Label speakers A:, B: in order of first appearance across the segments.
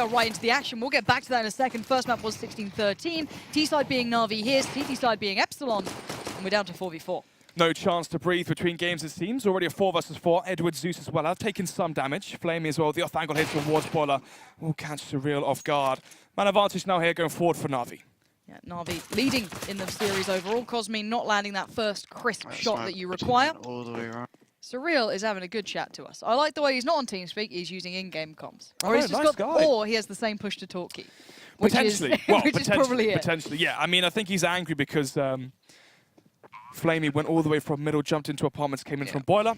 A: fell right into the action. We'll get back to that in a second. First map was 16-13. T-side being Na'Vi here, CT side being Epsilon. And we're down to 4v4.
B: No chance to breathe between games, it seems. Already a 4 versus 4. Edward, Zeus as well have taken some damage. Flamey as well. The off-angle hit towards Boiler will catch Surreal off guard. Man advantage now here going forward for Na'Vi.
A: Yeah, Na'Vi leading in the series overall. Cosme not landing that first crisp shot that you require.
C: All the way around.
A: Surreal is having a good chat to us. I like the way he's not on TeamSpeak, he's using in-game comms. Or
B: Oh,
A: he's just
B: nice
A: got,
B: guy.
A: or he has the same push-to-talk key. Which
B: Potentially.
A: Is,
B: Well,
A: which is probably it.
B: Potentially, yeah. I mean, I think he's angry because Flamey went all the way from middle, jumped into apartments, came in from Boiler.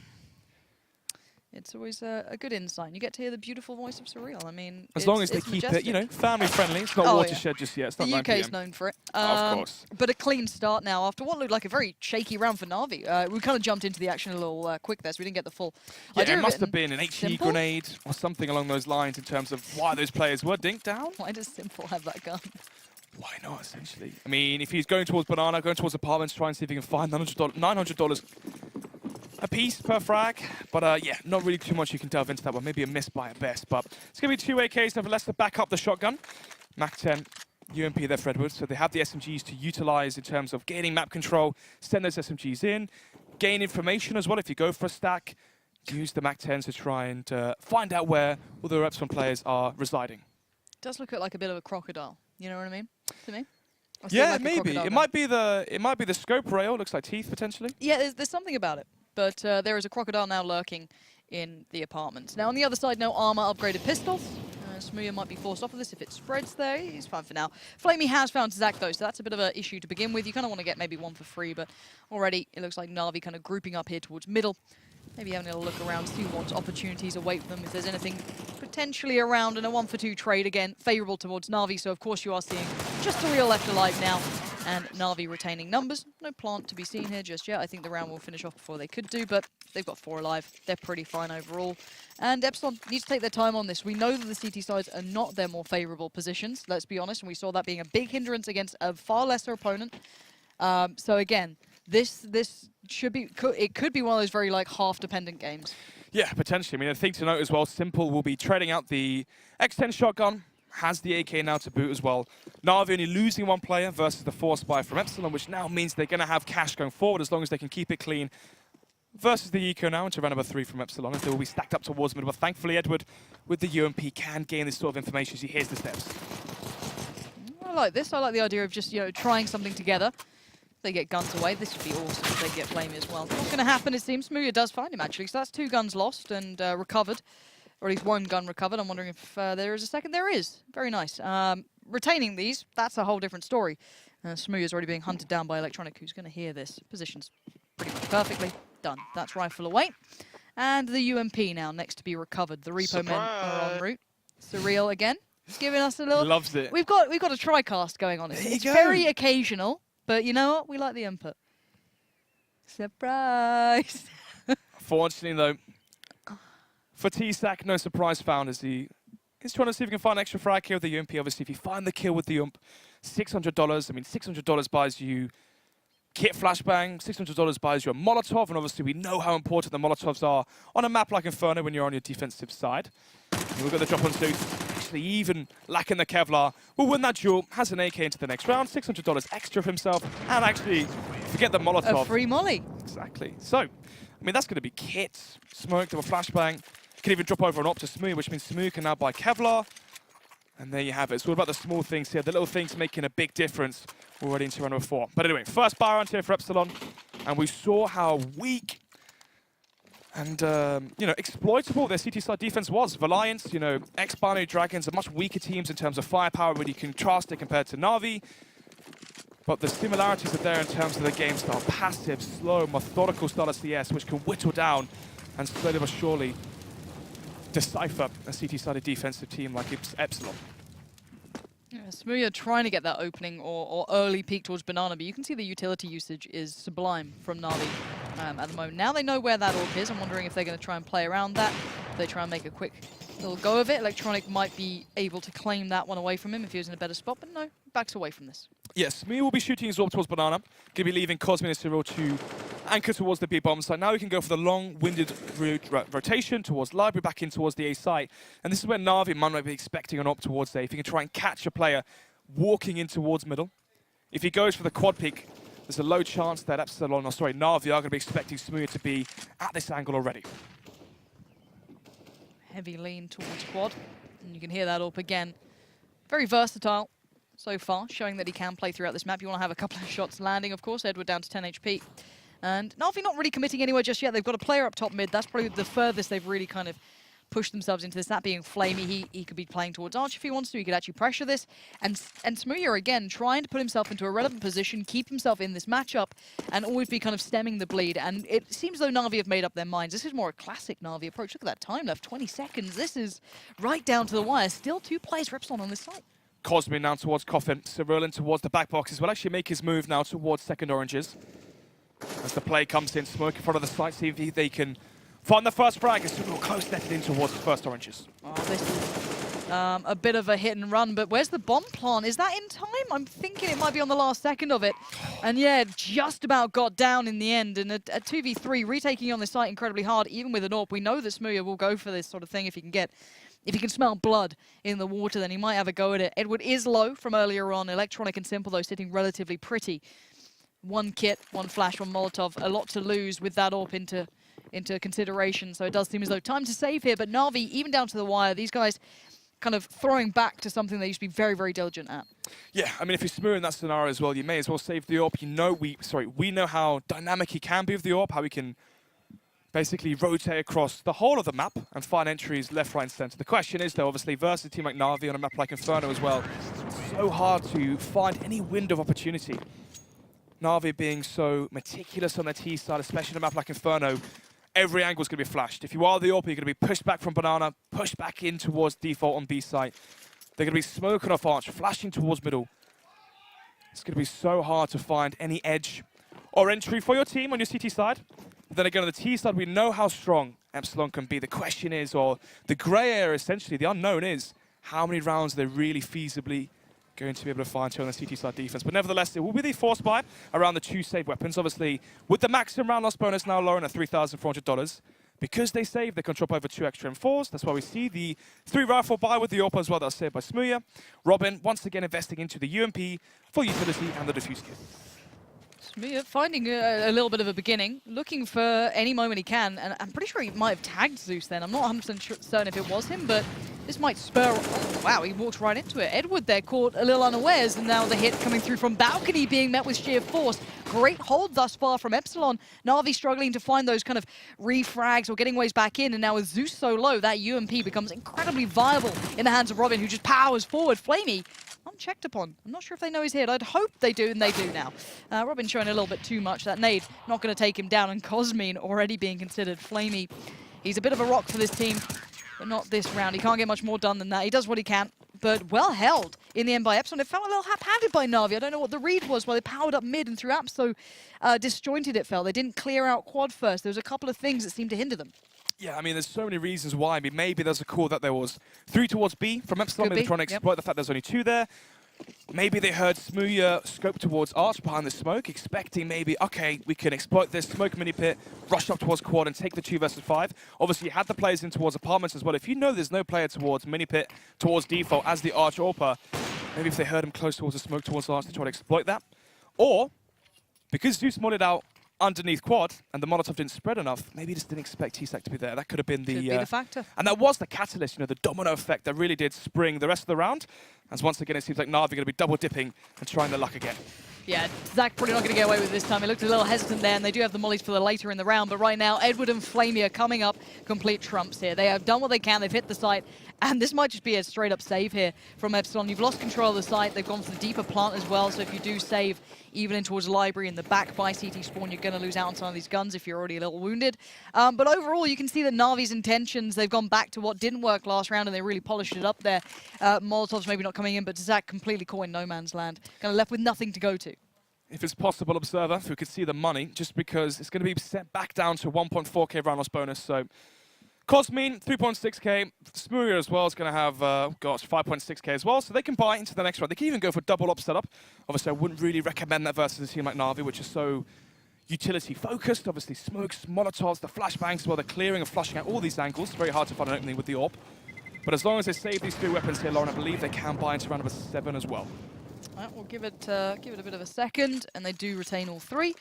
A: It's always a good insight. You get to hear the beautiful voice of Surreal. I mean,
B: As long as they keep it, you know, family friendly. It's not watershed just yet. It's not
A: the
B: 9
A: UK is
B: PM.
A: known for it.
B: Of course.
A: But a clean start now after what looked like a very shaky round for Na'Vi. We kind of jumped into the action a little quick there, so we didn't get the full idea
B: Yeah, it
A: of
B: must have been an HE
A: Simple?
B: grenade or something along those lines in terms of why those players were dinked down.
A: Why does Simple have that gun?
B: Why not, essentially? I mean, if he's going towards Banana, going towards apartments, try and see if he can find $900 a piece per frag. But yeah, not really too much you can delve into that one. Maybe a miss by at best. But it's going to be 2 AKs, nevertheless, to back up the shotgun. Mac 10, UMP there for Edwards. So they have the SMGs to utilize in terms of gaining map control, send those SMGs in, gain information as well. If you go for a stack, use the Mac 10s to try and find out where all the Epsilon players are residing.
A: It does look like a bit of a crocodile. You know what I mean? To me.
B: Yeah,
A: like
B: maybe. It might be the scope rail. Looks like teeth potentially.
A: Yeah, there's something about it. But there is a crocodile now lurking in the apartments. Now on the other side, no armor, upgraded pistols. Smooya might be forced off of this if it spreads there. He's fine for now. Flamey has found Zach though, so that's a bit of an issue to begin with. You kind of want to get maybe one for free, but already it looks like Na'Vi kind of grouping up here towards middle. Maybe having a look around, see what opportunities await them, if there's anything potentially around, and a 1-for-2 trade again, favourable towards Na'Vi, so of course you are seeing just Surreal left alive now, and Na'Vi retaining numbers. No plant to be seen here just yet. I think the round will finish off before they could do, but they've got 4 alive. They're pretty fine overall. And Epsilon needs to take their time on this. We know that the CT sides are not their more favourable positions, let's be honest, and we saw that being a big hindrance against a far lesser opponent. So again, this should be, it could be one of those very like half-dependent games.
B: Yeah, potentially. I mean, a thing to note as well, Simple will be trading out the X10 shotgun, has the AK now to boot as well. Na'Vi only losing 1 player versus the 4 spy from Epsilon, which now means they're going to have cash going forward as long as they can keep it clean. Versus the Eco now into round number 3 from Epsilon, as they will be stacked up towards middle. But thankfully, Edward, with the UMP, can gain this sort of information as he hears the steps.
A: I like this. I like the idea of just, you know, trying something together. They get guns away. This would be awesome if they get Flamey as well. Not going to happen, it seems. Smooya does find him, actually. So that's 2 guns lost and recovered. Or at least 1 gun recovered. I'm wondering if there is a second. There is. Very nice. Retaining these, that's a whole different story. Smooya's already being hunted down by Electronic, who's going to hear this. Positions pretty much perfectly. Done. That's rifle away. And the UMP now, next to be recovered. The Repo men are en route. Surreal again. He's giving us a little...
B: Loves it.
A: We've got a tri-cast going on. It's very occasional. But you know what? We like the input. Surprise!
B: Fortunately, though, for T-Sack, no surprise found as he's trying to see if he can find an extra frag here with the UMP. Obviously, if you find the kill with the UMP, $600. I mean, $600 buys you kit flashbang, $600 buys you a Molotov, and obviously we know how important the Molotovs are on a map like Inferno when you're on your defensive side. We've got the drop on Zeus. Even lacking the Kevlar, will win that duel, has an AK into the next round, $600 extra for himself, and actually forget the Molotov.
A: A free molly.
B: Exactly. So, I mean, that's going to be kits, smoke to a flashbang. Can even drop over an op to Smooth, which means Smooth can now buy Kevlar. And there you have it. It's all about the small things here, the little things making a big difference already into round number 4. But anyway, first buy round here for Epsilon, and we saw how weak and, you know, exploitable their CT side defense was. Valiance, you know, ex-Binary Dragons are much weaker teams in terms of firepower when you contrast it compared to Na'Vi. But the similarities are there in terms of the game style. Passive, slow, methodical style of CS, which can whittle down and slowly but surely decipher a CT-sided defensive team like Epsilon.
A: Yeah, Smooya trying to get that opening or early peek towards Banana, but you can see the utility usage is sublime from Na'Vi at the moment. Now they know where that orc is. I'm wondering if they're going to try and play around that. If they try and make a quick little go of it, Electronic might be able to claim that one away from him if he was in a better spot, but no, backs away from this.
B: Yes, Smooya will be shooting his orb towards Banana. Going to be leaving Cosme and Cyril to anchor towards the B bomb site. Now we can go for the long-winded rotation towards library, back in towards the A site. And this is where Na'Vi might be expecting an op towards A. If he can try and catch a player walking in towards middle. If he goes for the quad peek, there's a low chance that Epsilon, or sorry, Na'Vi are going to be expecting Smooya to be at this angle already.
A: Heavy lean towards quad. And you can hear that up again. Very versatile so far, showing that he can play throughout this map. You want to have a couple of shots landing, of course. Edward down to 10 HP. And Na'Vi not really committing anywhere just yet. They've got a player up top mid. That's probably the furthest they've really kind of pushed themselves into this. That being Flamey, he could be playing towards Arch if he wants to. He could actually pressure this. And Smooya, again, trying to put himself into a relevant position, keep himself in this matchup, and always be kind of stemming the bleed. And it seems though Na'Vi have made up their minds. This is more a classic Na'Vi approach. Look at that time left, 20 seconds. This is right down to the wire. Still 2 plays for Epsilon on this site.
B: Cosmin now towards Coffin. Cyrilin towards the back boxes will actually make his move now towards second oranges. As the play comes in, Smoke in front of the site, see if they can find the first frag. It's still close netted in towards the first oranges.
A: Oh, this is a bit of a hit and run, but where's the bomb plant? Is that in time? I'm thinking it might be on the last second of it. And yeah, just about got down in the end. And a 2v3, retaking on this site incredibly hard, even with an AWP. We know that Smooya will go for this sort of thing if he can smell blood in the water, then he might have a go at it. Edward is low from earlier on. Electronic and Simple, though, sitting relatively pretty. 1 kit, 1 flash, 1 Molotov. A lot to lose with that AWP into consideration. So it does seem as though time to save here. But Na'Vi, even down to the wire, these guys kind of throwing back to something they used to be very, very diligent at. Yeah,
B: I mean, if you're Smooya in that scenario as well, you may as well save the AWP. You know, we know how dynamic he can be with the AWP, how he can basically rotate across the whole of the map and find entries left, right, and center. The question is, though, obviously, versus a team like Na'Vi on a map like Inferno as well, it's so hard to find any window of opportunity. Na'Vi being so meticulous on their T side, especially on a map like Inferno, every angle is going to be flashed. If you are the AWP, you're going to be pushed back from Banana, pushed back in towards default on B site. They're going to be smoking off Arch, flashing towards middle. It's going to be so hard to find any edge or entry for your team on your CT side. But then again, on the T side, we know how strong Epsilon can be. The question is, or the grey area essentially, the unknown is, how many rounds they're really feasibly going to be able to find on the CT side defense. But nevertheless, it will be the force buy around the 2 save weapons. Obviously, with the maximum round loss bonus now lowering at $3,400, because they save, they can drop over 2 extra M4s. That's why we see the 3 rifle buy with the AWP as well. That's saved by Smooya. Robin, once again, investing into the UMP for utility and the defuse kit.
A: Smooya finding a little bit of a beginning, looking for any moment he can, and I'm pretty sure he might have tagged Zeus then. I'm not 100% certain if it was him, but this might spur... Oh, wow, he walked right into it. Edward there caught a little unawares, and now the hit coming through from balcony being met with sheer force. Great hold thus far from Epsilon. Na'Vi struggling to find those kind of refrags or getting ways back in, and now with Zeus so low, that UMP becomes incredibly viable in the hands of Robin, who just powers forward. Flamey, unchecked upon. I'm not sure if they know he's hit. I'd hope they do, and they do now. Robin showing a little bit too much. That nade not going to take him down, and Cosmin already being considered. Flamey, he's a bit of a rock for this team, but not this round. He can't get much more done than that. He does what he can, but well held in the end by Epsilon. It felt a little haphazard by Na'Vi. I don't know what the read was while they powered up mid and threw App so disjointed it felt. They didn't clear out quad first. There was a couple of things that seemed to hinder them.
B: Yeah, I mean, there's so many reasons why. I mean, maybe there's a call that there was 3 towards B from Epsilon. Maybe trying to exploit the fact there's only 2 there. Maybe they heard Smooya scope towards Arch behind the smoke, expecting maybe, okay, we can exploit this, smoke mini pit, rush up towards quad and take the 2 versus 5. Obviously, you had the players in towards apartments as well. If you know there's no player towards mini pit, towards default as the Arch AWPer, maybe if they heard him close towards the smoke towards Arch, they try to exploit that. Or, because Zeus modded out underneath quad and the Molotov didn't spread enough, maybe he just didn't expect T-Sac to be there. That could have been the
A: factor.
B: And that was the catalyst, you know, the domino effect that really did spring the rest of the round. As once again, it seems like Na'Vi are going to be double dipping and trying their luck again.
A: Yeah, Zach probably not going to get away with it this time. He looked a little hesitant there, and they do have the mollies for the later in the round. But right now, Edward and Flamey are coming up complete trumps here. They have done what they can. They've hit the site. And this might just be a straight-up save here from Epsilon. You've lost control of the site. They've gone for the deeper plant as well. So if you do save even in towards library in the back by CT spawn, you're going to lose out on some of these guns if you're already a little wounded. But overall, you can see that Na'Vi's intentions, they've gone back to what didn't work last round, and they really polished it up there. Molotovs maybe not coming in, but Zach completely caught in no man's land. Kind of left with nothing to go to.
B: If it's possible, Observer, if we could see the money, just because it's going to be set back down to 1.4k round loss bonus. So Cosmin, 3.6k. Smooya as well is going to have, 5.6k as well. So they can buy into the next round. They can even go for double op setup. Obviously, I wouldn't really recommend that versus a team like Na'Vi, which is so, utility focused. Obviously, smokes, molotovs, the flashbangs, while they're clearing and flushing out all these angles. It's very hard to find an opening with the AWP. But as long as they save these 3 weapons here, Lauren, I believe they can buy into round number 7 as well.
A: We'll give it a bit of a second, and they do retain all 3.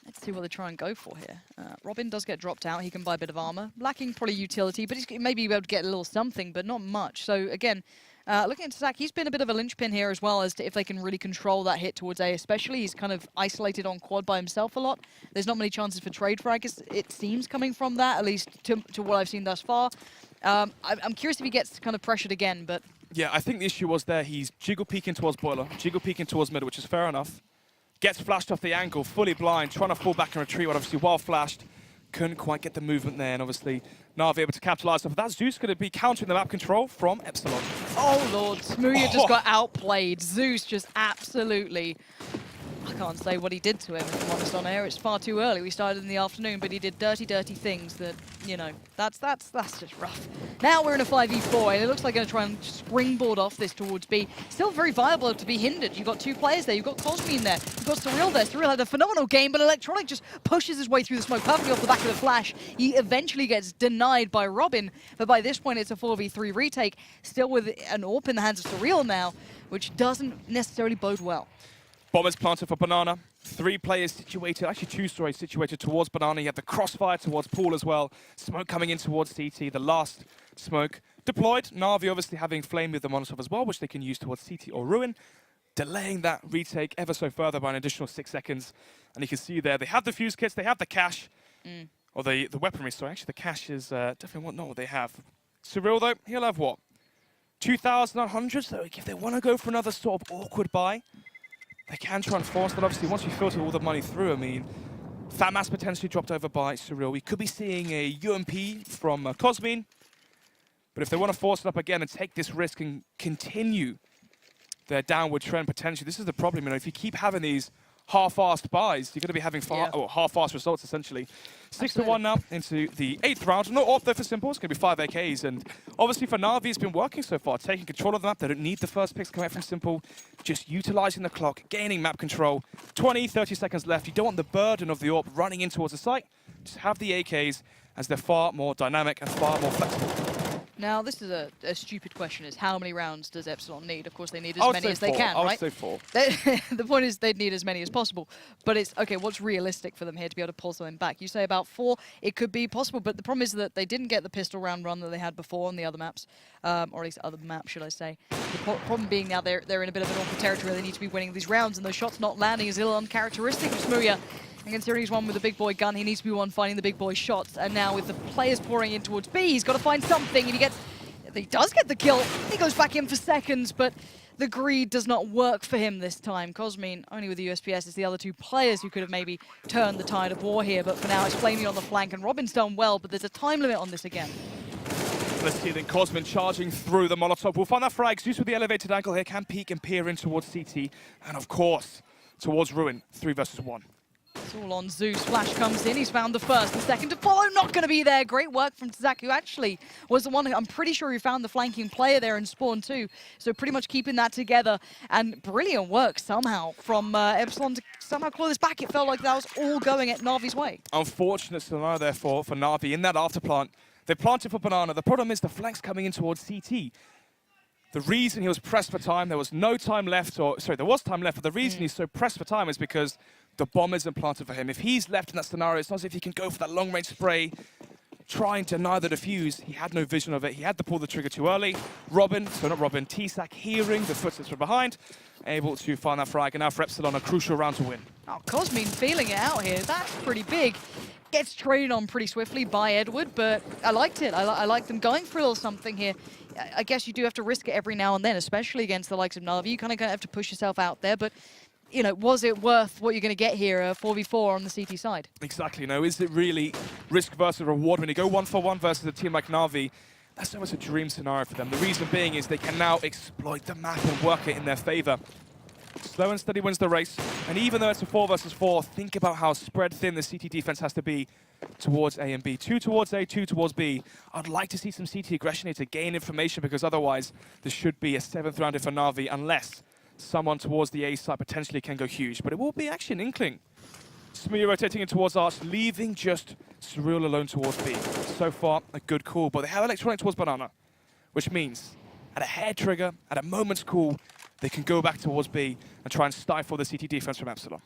A: Let's see what they try and go for here. Robin does get dropped out. He can buy a bit of armor. Lacking probably utility, but he's maybe able to get a little something, but not much. So again, looking at Zach, he's been a bit of a linchpin here as well as to if they can really control that hit towards A especially. He's kind of isolated on quad by himself a lot. There's not many chances for trade frag, it seems, coming from that, at least to what I've seen thus far. I'm curious if he gets kind of pressured again, but...
B: Yeah, I think the issue was there. He's jiggle peeking towards boiler, jiggle peeking towards middle, which is fair enough. Gets flashed off the angle, fully blind, trying to fall back and retreat, but obviously while flashed, couldn't quite get the movement there, and obviously Na'Vi able to capitalize off of that. Zeus going to be countering the map control from Epsilon.
A: Oh lord, Smooya just got outplayed. Zeus just absolutely... I can't say what he did to him, if I'm honest on air. It's far too early. We started in the afternoon, but he did dirty, dirty things that, you know, that's just rough. Now we're in a 5v4, and it looks like they're going to try and springboard off this towards B. Still very viable to be hindered. You've got 2 players there. You've got Cosmine there. You've got Surreal there. Surreal had a phenomenal game, but Electronic just pushes his way through the smoke perfectly off the back of the flash. He eventually gets denied by Robin, but by this point it's a 4v3 retake, still with an AWP in the hands of Surreal now, which doesn't necessarily bode well.
B: Bombers planted for Banana. 3 players situated, actually 2 stories situated towards Banana. You have the crossfire towards Pool as well. Smoke coming in towards CT. The last smoke deployed. Na'Vi obviously having Flame with the Molotov as well, which they can use towards CT or Ruin. Delaying that retake ever so further by an additional 6 seconds. And you can see there, they have the fuse kits, they have the cash. Or the weaponry, sorry. Actually, the cash is definitely not what they have. Surreal, though, he'll have what? 2,900? So if they want to go for another sort of awkward buy, they can try and force that. Obviously, once you filter all the money through, I mean, Fat Mass potentially dropped over by Surreal. We could be seeing a UMP from Cosmine. But if they want to force it up again and take this risk and continue their downward trend potentially, this is the problem. You know, if you keep having these half-assed buys, you're going to be having half-assed results, essentially. 6-1 now into the 8th round. Not off there for Simple. It's going to be 5 AKs. And obviously for Na'Vi, it's been working so far, taking control of the map. They don't need the first picks coming out from Simple. Just utilizing the clock, gaining map control. 20, 30 seconds left. You don't want the burden of the AWP running in towards the site. Just have the AKs, as they're far more dynamic and far more flexible.
A: Now, this is a stupid question, is how many rounds does Epsilon need? Of course, they need as many as they can, right?
B: I would say 4.
A: The point is they'd need as many as possible. But it's, okay, what's realistic for them here to be able to pull something back? You say about 4, it could be possible, but the problem is that they didn't get the pistol round run that they had before on the other maps, or at least other maps, should I say. The problem being now they're in a bit of an awkward territory where they need to be winning these rounds, and those shots not landing is a little uncharacteristic of Smooya. And considering he's one with the big boy gun, he needs to be one finding the big boy shots. And now with the players pouring in towards B, he's got to find something, and he does get the kill. He goes back in for seconds, but the greed does not work for him this time. Cosmine, only with the USPS, it's the other 2 players who could have maybe turned the tide of war here, but for now it's Flamey on the flank, and Robin's done well, but there's a time limit on this again.
B: Let's see then Cosmine charging through the Molotov. We'll find that frag. Zeus with the elevated angle here can peek and peer in towards CT, and of course, towards Ruin. 3 versus 1.
A: It's all on Zeus. Flash comes in. He's found the first. The second to follow, not going to be there. Great work from Zach, who actually was the one who, I'm pretty sure, who found the flanking player there in spawn too. So pretty much keeping that together. And brilliant work somehow from Epsilon to somehow claw this back. It felt like that was all going at Na'Vi's way.
B: Unfortunate scenario there for Na'Vi in that afterplant. They planted for Banana. The problem is the flank's coming in towards CT. The reason he was pressed for time, there was no time left, or sorry, there was time left, but the reason he's so pressed for time is because the bomb isn't planted for him. If he's left in that scenario, it's not as if he can go for that long-range spray, trying to deny the defuse. He had no vision of it. He had to pull the trigger too early. T-Sack hearing the footsteps from behind, able to find that frag, and now for Epsilon, a crucial round to win.
A: Oh, Cosmine feeling it out here. That's pretty big. Gets traded on pretty swiftly by Edward, but I liked it. I like them going for a little something here. I guess you do have to risk it every now and then, especially against the likes of Na'Vi. You kind of have to push yourself out there, but you know, was it worth what you're going to get here, 4v4 on the CT side?
B: Exactly. No, is it really risk versus reward when you go 1-for-1 versus a team like Na'Vi? That's almost a dream scenario for them. The reason being is they can now exploit the map and work it in their favor. Slow and steady wins the race. And even though it's a 4 versus 4, think about how spread thin the CT defense has to be towards A and B. 2 towards A, 2 towards B. I'd like to see some CT aggression here to gain information, because otherwise this should be a 7th rounder for Na'Vi, unless someone towards the A side potentially can go huge. But it will be actually an inkling Smoothie rotating in towards Arch, leaving just Surreal alone towards B. So far, a good call, but they have Electronic towards Banana, which means at a hair trigger, at a moment's call, they can go back towards B and try and stifle the CT defense from Epsilon.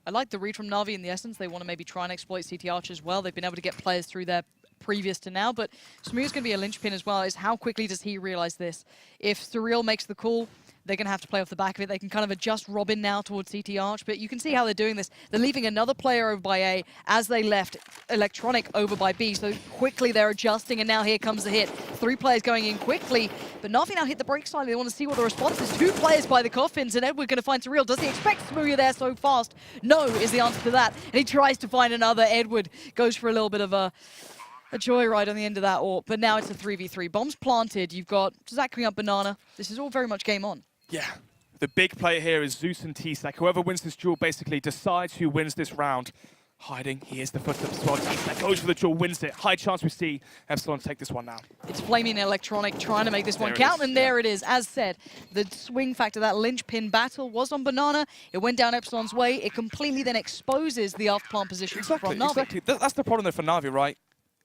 A: I like the read from Na'Vi in the essence. They want to maybe try and exploit CT Arch as well. They've been able to get players through there previous to now, but Smooth's going to be a linchpin as well, is how quickly does he realize this? If Surreal makes the call, they're going to have to play off the back of it. They can kind of adjust Robin now towards CT Arch, but you can see how they're doing this. They're leaving another player over by A as they left Electronic over by B, so quickly they're adjusting, and now here comes the hit. 3 players going in quickly, but Na'Vi now hit the brake slightly. They want to see what the response is. 2 players by the coffins, and Edward going to find Surreal. Does he expect Smoothie there so fast? No is the answer to that, and he tries to find another. Edward goes for a little bit of a joyride on the end of that AWP, but now it's a 3v3. Bombs planted. You've got Zach coming up Banana. This is all very much game on.
B: Yeah, the big player here is Zeus and T-Sack. Whoever wins this duel basically decides who wins this round. Hiding, he is the footsteps as well. T-Sack goes for the duel, wins it. High chance we see Epsilon take this one now.
A: It's Flaming Electronic trying to make this one count, and there it is. As said, the swing factor, that linchpin battle was on Banana. It went down Epsilon's way. It completely then exposes the off-plant position from Na'Vi.
B: Exactly. That's the problem there for Na'Vi, right?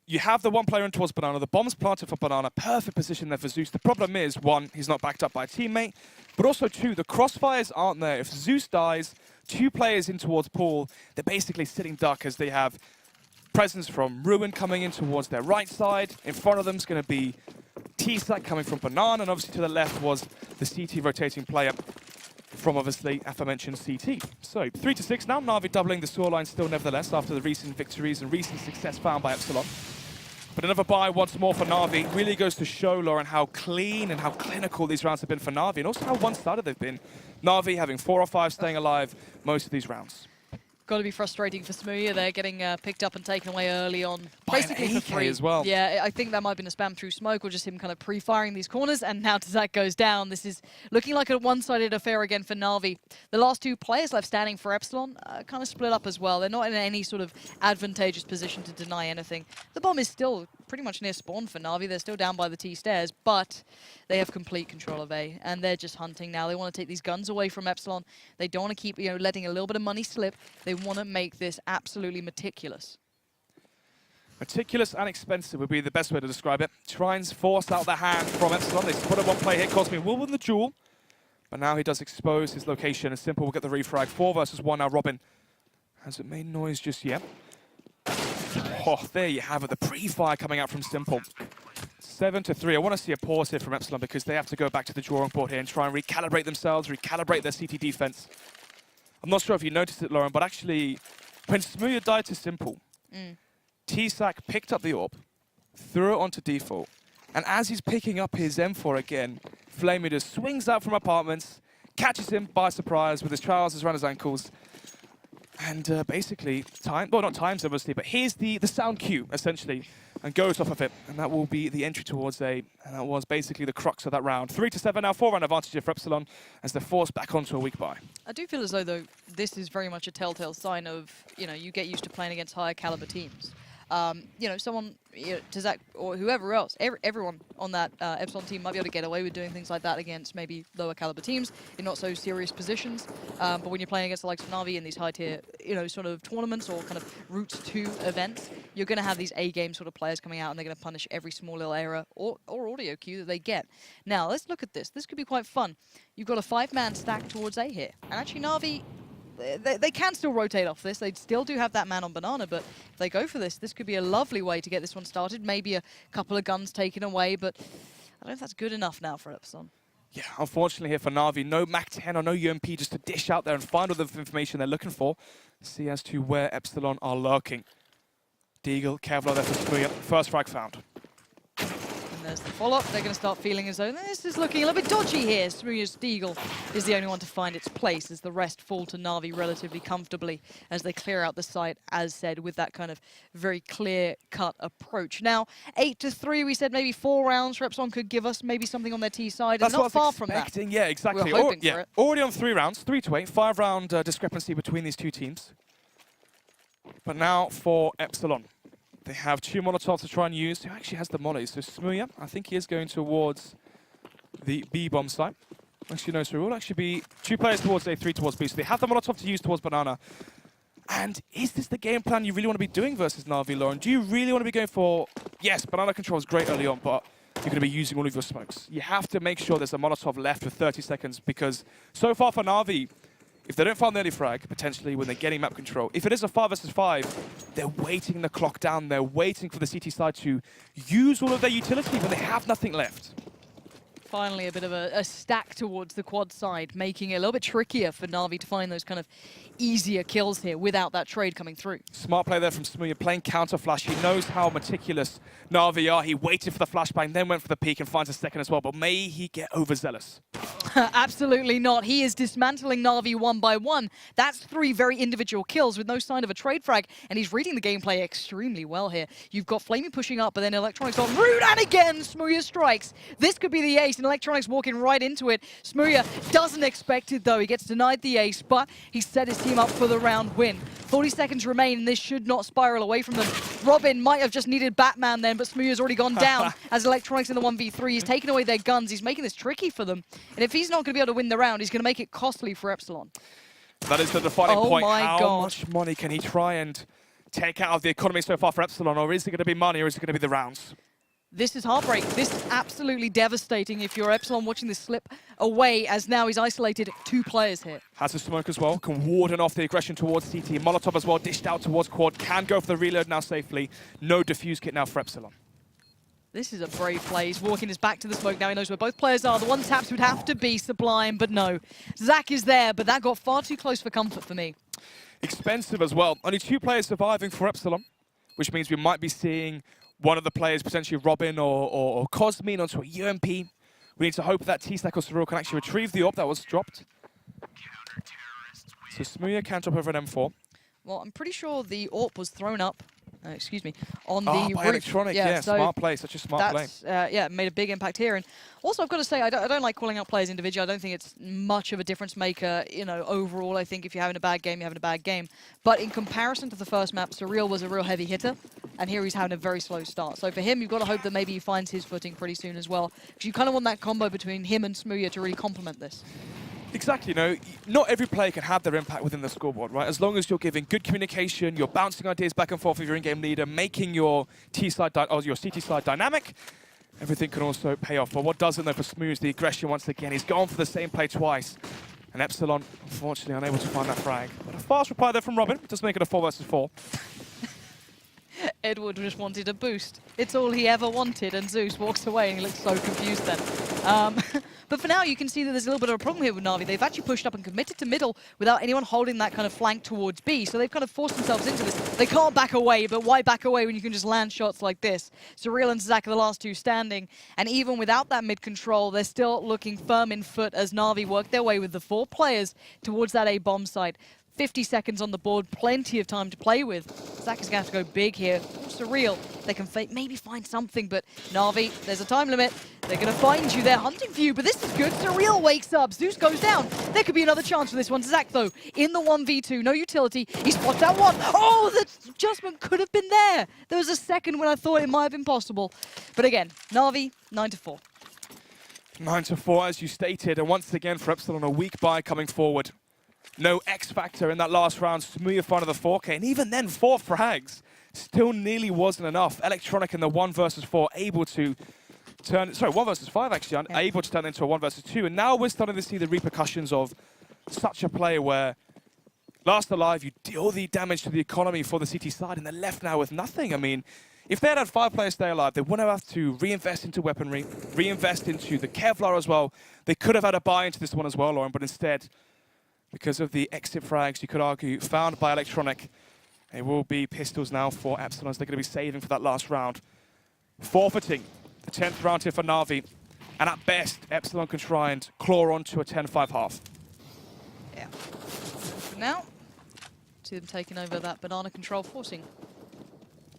B: You have the one player in towards Banana, the bomb's planted for Banana, perfect position there for Zeus. The problem is, 1, he's not backed up by a teammate, but also 2, the crossfires aren't there. If Zeus dies, 2 players in towards Paul, they're basically sitting duck as they have presence from Ruin coming in towards their right side. In front of them is going to be T-Sack coming from Banana, and obviously to the left was the CT rotating player from obviously aforementioned CT. So 3-6 now, Na'Vi doubling the scoreline still nevertheless after the recent victories and recent success found by Epsilon. But another buy once more for Na'Vi really goes to show, Lauren, how clean and how clinical these rounds have been for Na'Vi, and also how one-sided they've been. Na'Vi having 4 or 5 staying alive most of these rounds.
A: Got to be frustrating for Smoothie. They're getting picked up and taken away early on,
B: By
A: basically
B: an
A: for
B: AK
A: free
B: as well.
A: Yeah, I think that might have been a spam through smoke or just him kind of pre-firing these corners, and now Tazak goes down. This is looking like a one-sided affair again for Na'Vi. The last 2 players left standing for Epsilon kind of split up as well. They're not in any sort of advantageous position to deny anything. The bomb is still pretty much near spawn for Na'Vi. They're still down by the T stairs, but they have complete control of A, and they're just hunting now. They want to take these guns away from Epsilon. They don't want to keep, letting a little bit of money slip. They want to make this absolutely meticulous.
B: Meticulous and expensive would be the best way to describe it. Try and force out the hand from Epsilon. They put a 1-play hit, Cosme will win the duel, but now he does expose his location, and Simple will get the refrag. 4 versus 1 now. Robin hasn't made noise just yet. Oh, there you have it, the pre-fire coming out from Simple. 7-3. I want to see a pause here from Epsilon because they have to go back to the drawing board here and try and recalibrate themselves, recalibrate their CT defense. I'm not sure if you noticed it, Lauren, but actually, when Smoothie died to Simple, T-Sack picked up the AWP, threw it onto default, and as he's picking up his M4 again, Flamey just swings out from apartments, catches him by surprise with his trousers around his ankles, and basically, not times obviously, but here's the sound cue, essentially, and goes off of it, and that will be the entry towards A, and that was basically the crux of that round. 3-7 now, 4-round advantage here for Epsilon, as they're forced back onto a weak buy.
A: I do feel as though, this is very much a telltale sign of, you get used to playing against higher caliber teams. Someone, Tazak or whoever else, everyone on that Epsilon team might be able to get away with doing things like that against maybe lower caliber teams in not so serious positions. But when you're playing against the likes of Na'Vi in these high tier, sort of tournaments or kind of route to events, you're going to have these A-game sort of players coming out and they're going to punish every small little error or audio cue that they get. Now, let's look at this. This could be quite fun. You've got a 5-man stack towards A here. And actually, Na'Vi, they can still rotate off this. They still do have that man on Banana, but if they go for this, this could be a lovely way to get this one started. Maybe a couple of guns taken away, but I don't know if that's good enough now for Epsilon.
B: Yeah, unfortunately here for Na'Vi, no MAC-10 or no UMP just to dish out there and find all the information they're looking for. See as to where Epsilon are lurking. Deagle, Kevlar there for Smoothie. First frag found.
A: And there's the follow-up. They're going to start feeling as though this is looking a little bit dodgy here. Smoothie's Deagle is the only one to find its place as the rest fall to Na'Vi relatively comfortably as they clear out the site, as said, with that kind of very clear-cut approach. Now, 8-3, we said maybe 4 rounds for Epsilon could give us maybe something on their T side.
B: That's
A: and
B: what
A: not
B: I was
A: far
B: expecting.
A: from that.
B: Yeah, exactly.
A: We're hoping for it.
B: Already on 3 rounds, 3-8, 5-round discrepancy between these two teams. But now for Epsilon. They have 2 Molotovs to try and use. Who actually has the mollies? So Smoothie, I think he is going towards the B-bomb site. Actually, no, so it will actually be 2 players towards A, 3 towards B. So they have the Molotov to use towards Banana. And is this the game plan you really want to be doing versus Na'Vi, Lauren? Do you really want to be going for, yes, banana control is great early on, but you're going to be using all of your smokes. You have to make sure there's a Molotov left with 30 seconds, because so far for Na'Vi, if they don't find the early frag, potentially when they're getting map control, if it is a 5 versus 5, they're waiting the clock down. They're waiting for the CT side to use all of their utility when they have nothing left.
A: Finally, a bit of a stack towards the quad side, making it a little bit trickier for Na'Vi to find those kind of easier kills here without that trade coming through.
B: Smart play there from Smooya, playing counter flash. He knows how meticulous Na'Vi are. He waited for the flashbang, then went for the peek and finds a second as well. But may he get overzealous?
A: Absolutely not. He is dismantling Na'Vi one by one. That's 3 very individual kills with no sign of a trade frag, and he's reading the gameplay extremely well here. You've got Flamey pushing up, but then Electronics on route, and again, Smooya strikes. This could be the ace, and Electronics walking right into it. Smooya doesn't expect it, though. He gets denied the ace, but he set his team up for the round win. 40 seconds remain, and this should not spiral away from them. Robin might have just needed Batman then, but Smooya's already gone down as Electronics in the 1v3. He's taking away their guns. He's making this tricky for them. And if he's not going to be able to win the round, he's going to make it costly for Epsilon.
B: That is the defining point. How
A: God.
B: much money can he try and take out of the economy so far for Epsilon? Or is it going to be money, or is it going to be the rounds?
A: This is heartbreak. This is absolutely devastating if you're Epsilon watching this slip away, as now he's isolated 2 players here.
B: Has a smoke as well, can warden off the aggression towards CT. Molotov as well, dished out towards quad, can go for the reload now safely. No defuse kit now for Epsilon.
A: This is a brave play. He's walking his back to the smoke now. He knows where both players are. The one taps would have to be Sublime, but no. Zach is there, but that got far too close for comfort for me.
B: Expensive as well. Only 2 players surviving for Epsilon, which means we might be seeing one of the players, potentially Robin or Cosmin, onto a UMP. We need to hope that T-Stack or Surreal can actually retrieve the AWP that was dropped. So Smooya can drop over an M4.
A: Well, I'm pretty sure the AWP was thrown up, excuse me, on the
B: by
A: roof.
B: Electronic, yeah,
A: so
B: smart play, such a smart play.
A: Yeah, made a big impact here. And also, I've got to say, I don't like calling out players individually. I don't think it's much of a difference maker, you know, overall. I think if you're having a bad game, you're having a bad game. But in comparison to the first map, Surreal was a real heavy hitter, and here he's having a very slow start. So for him, you've got to hope that maybe he finds his footing pretty soon as well, because you kind of want that combo between him and Smooya to really complement this.
B: Exactly, you know, not every player can have their impact within the scoreboard, right? As long as you're giving good communication, you're bouncing ideas back and forth with your in-game leader, making your T-side or your CT side dynamic, everything can also pay off. But what doesn't, though, for Smooth is the aggression once again. He's gone for the same play twice. And Epsilon, unfortunately, unable to find that frag. But a fast reply there from Robin. Does make it a 4 versus 4.
A: Edward just wanted a boost. It's all he ever wanted, and Zeus walks away, and he looks so confused then. But for now, you can see that there's a little bit of a problem here with Na'Vi. They've actually pushed up and committed to middle without anyone holding that kind of flank towards B, so they've kind of forced themselves into this. They can't back away, but why back away when you can just land shots like this? Surreal and Zach are the last 2 standing, and even without that mid-control, they're still looking firm in foot as Na'Vi work their way with the 4 players towards that A-bomb site. 50 seconds on the board, plenty of time to play with. Zach is going to have to go big here. Surreal, they can maybe find something, but Na'Vi, there's a time limit. They're going to find you. They're hunting for you, but this is good. Surreal wakes up. Zeus goes down. There could be another chance for this one. Zach, though, in the 1v2, no utility. He spots that one. Oh, the adjustment could have been there. There was a second when I thought it might have been possible. But again, Na'Vi, 9-4.
B: 9-4, as you stated, and once again for Epsilon, a weak buy coming forward. No X factor in that last round. Smooth front of the 4K, and even then 4 frags still nearly wasn't enough. Electronic in the 1 versus 4 able to turn, sorry, 1 versus 5 actually,
A: yeah.
B: able to turn into a 1 versus 2, and now we're starting to see the repercussions of such a play where last alive, you deal the damage to the economy for the CT side, and they're left now with nothing. I mean, if they had 5 players stay alive, they wouldn't have to reinvest into weaponry, reinvest into the Kevlar as well. They could have had a buy into this one as well, Lauren, but instead, because of the exit frags, you could argue, found by Electronic, it will be pistols now for Epsilon. They're going to be saving for that last round. Forfeiting the 10th round here for Na'Vi. And at best, Epsilon can try and claw on to a 10-5 half.
A: Yeah. For now, see them taking over that banana control, forcing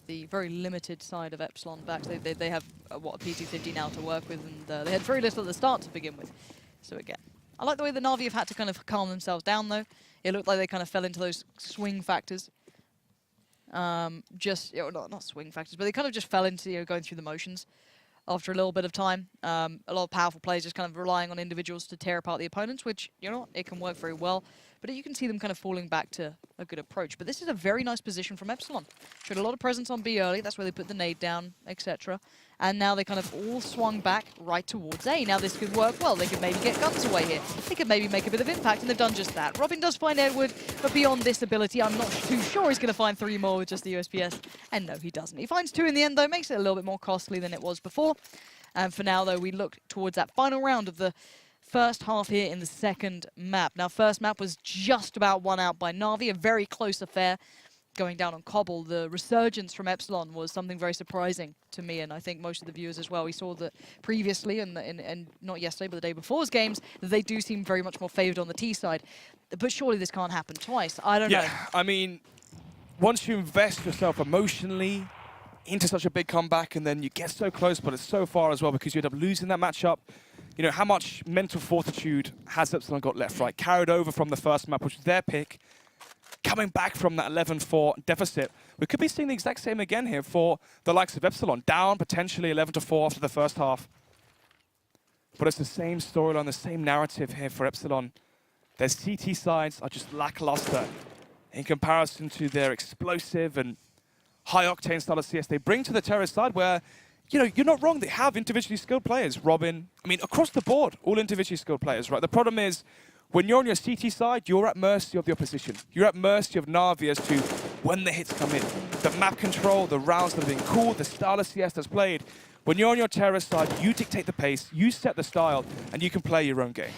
A: the very limited side of Epsilon back. They have, what, a P250 now to work with, and they had very little at the start to begin with. So again, I like the way the Na'Vi have had to kind of calm themselves down, though. It looked like they kind of fell into those swing factors. Just, you know, not swing factors, but they kind of just fell into, you know, going through the motions after a little bit of time. A lot of powerful players just kind of relying on individuals to tear apart the opponents, which, you know, it can work very well. But you can see them kind of falling back to a good approach. But this is a very nice position from Epsilon. Showed a lot of presence on B early. That's where they put the nade down, etc. And now they kind of all swung back right towards A. Now this could work well. They could maybe get guns away here. They could maybe make a bit of impact, and they've done just that. Robin does find Edward, but beyond this ability, I'm not too sure he's going to find 3 more with just the USPS. And no, he doesn't. He finds 2 in the end, though. Makes it a little bit more costly than it was before. And for now, though, we look towards that final round of the first half here in the second map. Now, first map was just about won out by Na'Vi, a very close affair going down on Cobble. The resurgence from Epsilon was something very surprising to me, and I think most of the viewers as well. We saw that previously, and not yesterday, but the day before's games, that they do seem very much more favoured on the T side. But surely this can't happen twice. I don't know.
B: Yeah, I mean, once you invest yourself emotionally into such a big comeback, and then you get so close, but it's so far as well because you end up losing that matchup. You know, how much mental fortitude has Epsilon got left, right? Carried over from the first map, which was their pick. Coming back from that 11-4 deficit. We could be seeing the exact same again here for the likes of Epsilon. Down potentially 11-4 after the first half. But it's the same storyline, the same narrative here for Epsilon. Their CT sides are just lackluster in comparison to their explosive and high-octane style of CS they bring to the terrorist side where, you know, you're not wrong. They have individually skilled players. Robin, I mean, across the board, all individually skilled players, right? The problem is, when you're on your CT side, you're at mercy of the opposition. You're at mercy of Na'Vi as to when the hits come in. The map control, the rounds that are being called, the style of CS that's played. When you're on your terrorist side, you dictate the pace, you set the style, and you can play your own game.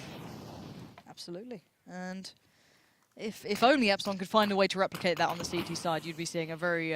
A: Absolutely. And if only Epsilon could find a way to replicate that on the CT side, you'd be seeing a very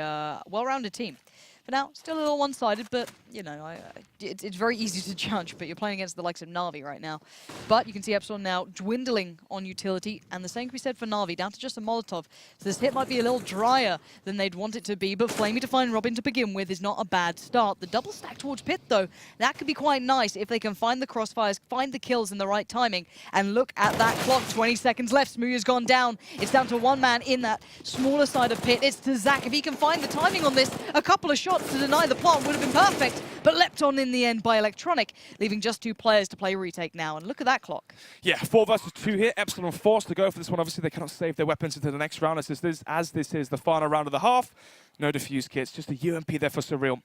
A: well-rounded team. For now, still a little one-sided, but, you know, it's very easy to judge, but you're playing against the likes of Na'Vi right now. But you can see Epsilon now dwindling on utility, and the same can be said for Na'Vi, down to just a Molotov. So this hit might be a little drier than they'd want it to be, but Flamey to find Robin to begin with is not a bad start. The double stack towards Pit, though, that could be quite nice if they can find the crossfires, find the kills in the right timing, and look at that clock. 20 seconds left. Smooya's gone down. It's down to one man in that smaller side of Pit. It's to Zach. If he can find the timing on this, a couple of shots to deny the plant would have been perfect, but leapt on in the end by Electronic, leaving just 2 players to play retake now. And look at that clock. Yeah,
B: 4 versus 2 here. Epsilon forced to go for this one. Obviously, they cannot save their weapons into the next round as this is the final round of the half. No defuse kits, just a UMP there for Surreal.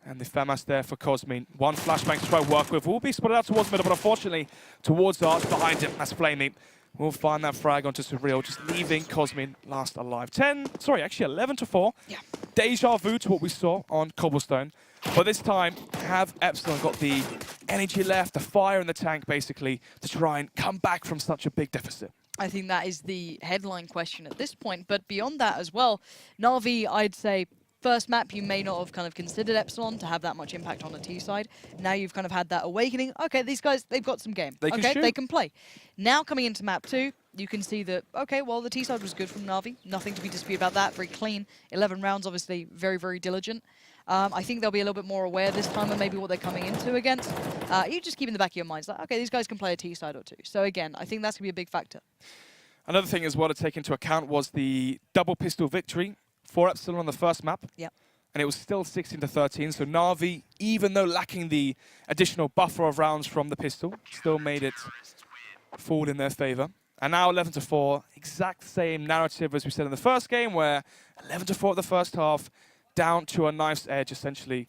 B: And the FAMAS there for Cosmin. 1 flashbang to try to work with. Will be spotted out towards middle, but unfortunately, towards Arch behind him. That's Flamey. We'll find that frag onto Surreal, just leaving Cosmin last alive. 11-4.
A: Yeah.
B: Deja vu to what we saw on Cobblestone. But this time, have Epsilon got the energy left, the fire in the tank, basically, to try and come back from such a big deficit?
A: I think that is the headline question at this point. But beyond that as well, Na'Vi, I'd say, first map, you may not have kind of considered Epsilon to have that much impact on the T side. Now you've kind of had that awakening. Okay, these guys, they've got some game.
B: They can shoot.
A: They can play. Now coming into map 2, you can see that, okay, well, the T side was good from Na'Vi. Nothing to be disputed about that. Very clean. 11 rounds, obviously, very, very diligent. I think they'll be a little bit more aware this time of maybe what they're coming into against. You just keep in the back of your minds, like, okay, these guys can play a T side or 2. So again, I think that's going to be a big factor.
B: Another thing as well to take into account was the double pistol victory for Epsilon on the first map.
A: Yep.
B: And it was still 16-13, so Na'Vi, even though lacking the additional buffer of rounds from the pistol, still made it fall in their favor. And now 11-4, exact same narrative as we said in the first game, where 11-4 at the first half, down to a knife's edge, essentially.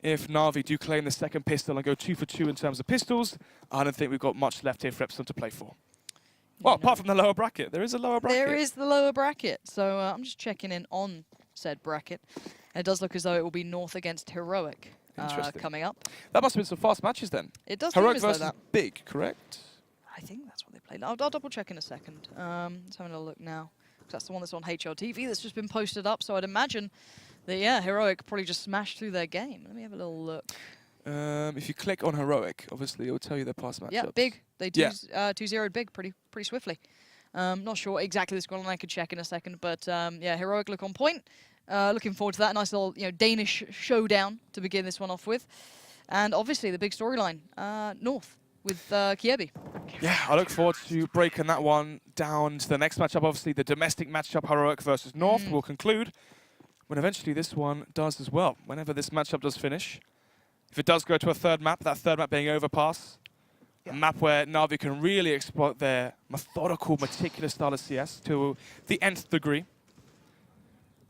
B: If Na'Vi do claim the second pistol and go 2 for 2 in terms of pistols, I don't think we've got much left here for Epsilon to play for. Well, apart from the lower bracket. There is a lower bracket.
A: There is the lower bracket. So I'm just checking in on said bracket. And it does look as though it will be North against Heroic coming up.
B: That must have been some fast matches then.
A: It does
B: Heroic
A: seem as
B: versus
A: though that.
B: Big, correct?
A: I think that's what they played. I'll double check in a second. Just having a look now. That's the one that's on HLTV that's just been posted up. So I'd imagine that, yeah, Heroic probably just smashed through their game. Let me have a little look.
B: If you click on Heroic, obviously it will tell you their past matchups.
A: Yeah, Big. They 2-0'd Big pretty swiftly. Not sure exactly the scoreline. I could check in a second, but yeah, Heroic look on point. Looking forward to that. Nice little Danish showdown to begin this one off with, and obviously the big storyline, North with Kiebi.
B: Yeah, I look forward to breaking that one down to the next matchup. Obviously, the domestic matchup, Heroic versus North, will conclude when eventually this one does as well. Whenever this matchup does finish, if it does go to a third map, that third map being Overpass. A map where Na'Vi can really exploit their methodical, meticulous style of CS to the nth degree.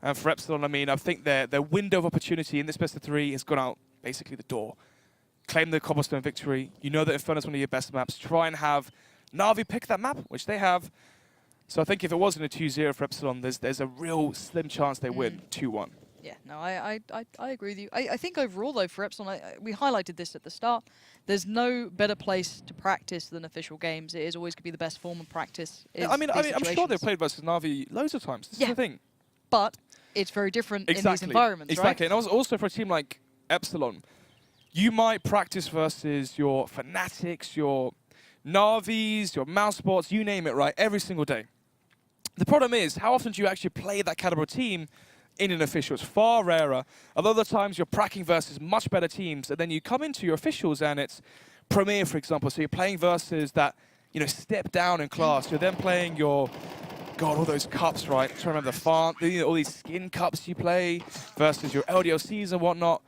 B: And for Epsilon, I mean, I think their window of opportunity in this best of 3 has gone out basically the door. Claim the cobblestone victory. You know that Inferno is one of your best maps. Try and have Na'Vi pick that map, which they have. So I think if it wasn't a 2-0 for Epsilon, there's a real slim chance they win 2-1.
A: Yeah, no, I agree with you. I think overall, though, for Epsilon, we highlighted this at the start, there's no better place to practice than official games. It is always going to be the best form of practice.
B: I mean, I'm sure they've played versus Na'Vi loads of times. This is the thing.
A: But it's very different in these environments,
B: Exactly.
A: right?
B: And also for a team like Epsilon, you might practice versus your Fanatics, your Na'Vis, your Mousebots, you name it, right, every single day. The problem is, how often do you actually play that caliber of team in an official? It's far rarer. A lot of the times you're pracking versus much better teams, and then you come into your officials and it's Premier, for example. So you're playing versus that, step down in class. You're then playing your, God, all those cups, right? I'm trying to remember the farm, all these skin cups you play versus your LDLCs and whatnot.